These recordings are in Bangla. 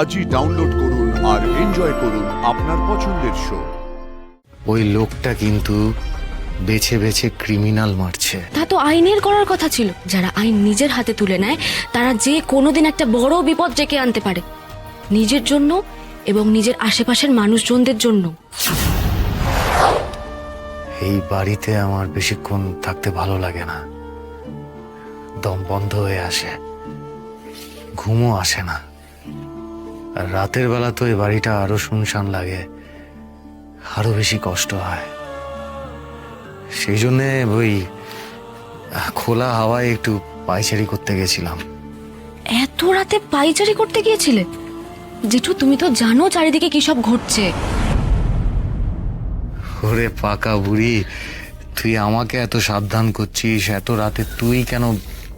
আজই ডাউনলোড করুন আর এনজয় করুন আপনার পছন্দের শো। ওই লোকটা কিন্তু বেছে বেছে ক্রিমিনাল মারছে। তা তো আইনের করার কথা ছিল। যারা আইন নিজের হাতে তুলে নেয় তারা যে কোনোদিন একটা বড় বিপদ ডেকে আনতে পারে, নিজের জন্য এবং নিজের আশেপাশের মানুষজনদের জন্য। এই বাড়িতে আমার বেশিক্ষণ থাকতে ভালো লাগে না, দম বন্ধ হয়ে আসে, ঘুমও আসে না। আর রাতের বেলা তো এই বাড়িটা আরো শুনশান লাগে, আরো বেশি কষ্ট হয়। সেই জন্যে ওই খোলা হাওয়ায় একটু পায়চারি করতে গেছিলাম। এত রাতে পায়চারি করতে গিয়েছিলে? জেঠু, তুমি তো জানো চারিদিকে কি সব ঘটছে। ওরে পাকা বুড়ি, তুই আমাকে এত সাবধান করছিস, এত রাতে তুই কেন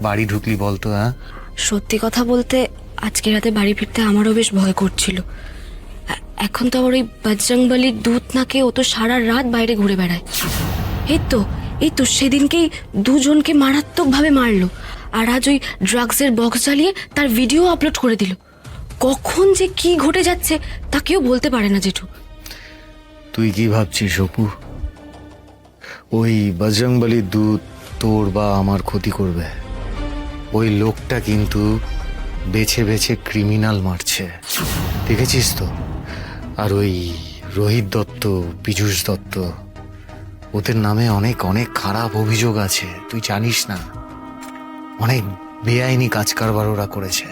বাড়ি ঢুকলি বলতো? হ্যাঁ, সত্যি কথা বলতে আজকে রাতে বাড়ি ফিরতে আমারও বেশ ভয় করছিল। এখন তো আবার ওই বজরংবলীর দূত নাকে ও তো সারা রাত বাইরে ঘুরে বেড়ায়। এই তো সেদিনকেই দুজনকে মারাত্মকভাবে মারলো, আর আজ ওই ড্রাগসের বক্স জ্বালিয়ে তার ভিডিও আপলোড করে দিল। কখন যে কি ঘটে যাচ্ছে তা কেউ বলতে পারে না জেঠু। তুই কি ভাবছিস অপু? ওই বজরংবলীর দূত তোর বা আমার ক্ষতি করবে? ওই লোকটা কিন্তু বেছে বেছে ক্রিমিনাল মারছে, দেখেছিস তো? আর ওই রোহিত দত্ত, পীযূষ দত্ত, ওদের নামে অনেক অনেক খারাপ অভিযোগ আছে, তুই জানিস না? অনেক বেআইনি কাজ কারবার ওরা করেছে।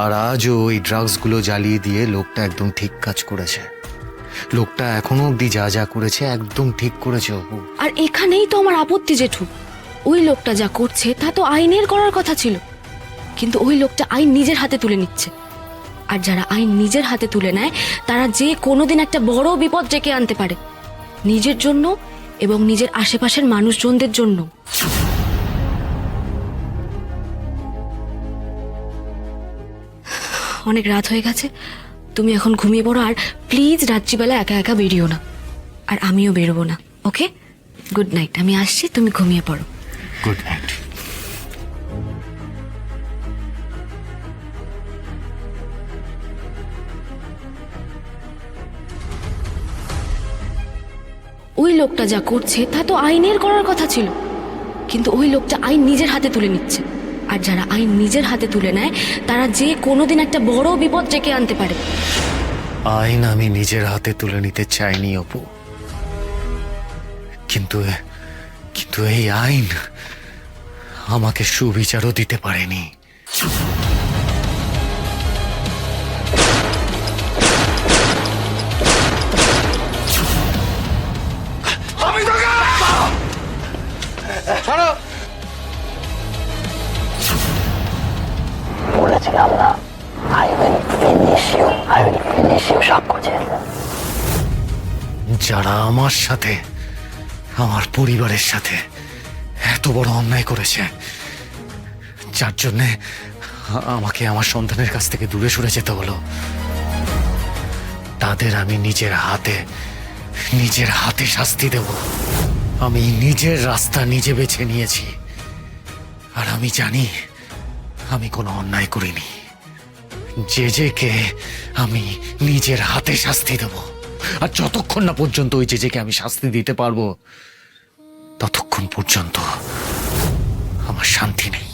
আর আজও ওই ড্রাগসগুলো জ্বালিয়ে দিয়ে লোকটা একদম ঠিক কাজ করেছে। লোকটা এখনো অব্দি যা যা করেছে একদম ঠিক করেছে অপু। আর এখানেই তো আমার আপত্তি জেঠু। ওই লোকটা যা করছে তা তো আইনের করার কথা ছিল, কিন্তু ওই লোকটা আইন নিজের হাতে তুলে নিচ্ছে। আর যারা আইন নিজের হাতে তুলে নেয় তারা যে কোনোদিন একটা বড় বিপদ ডেকে আনতে পারে, নিজের জন্য এবং নিজের আশেপাশের মানুষজনদের জন্য। অনেক রাত হয়ে গেছে, তুমি এখন ঘুমিয়ে পড়ো। আর প্লিজ রাত্রিবেলা একা একা বেরিও না, আর আমিও বেরোবো না। ওকে, গুড নাইট। আমি আসছি, তুমি ঘুমিয়ে পড়ো। Good night. ওই লোকটা যা করছে তা তো আইনের করার কথা ছিল, কিন্তু ওই লোকটা আইন নিজের হাতে তুলে নিচ্ছে। আর যারা আইন নিজের হাতে তুলে নেয় তারা যে কোনোদিন একটা বড় বিপদ ডেকে আনতে পারে। আইন আমি নিজের হাতে তুলে নিতে চাইনি অপু, কিন্তু কিন্তু এই আইন আমাকে সুবিচারও দিতে পারেনি। বলেছিলাম না, I will finish you সাক্ষী। যারা আমার সাথে, আমার পরিবারের সাথে এত বড় অন্যায় করেছে, যার জন্যে আমাকে আমার সন্তানের কাছ থেকে দূরে সরে যেতে হলো, তাদের আমি নিজের হাতে শাস্তি দেব। আমি নিজের রাস্তা নিজে বেছে নিয়েছি, আর আমি জানি আমি কোনো অন্যায় করিনি। জেজেকে আমি নিজের হাতে শাস্তি দেব, আর যতক্ষণ না পর্যন্ত ওই জেজেকে আমি শাস্তি দিতে পারবো ততক্ষণ পর্যন্ত আমার শান্তি নেই।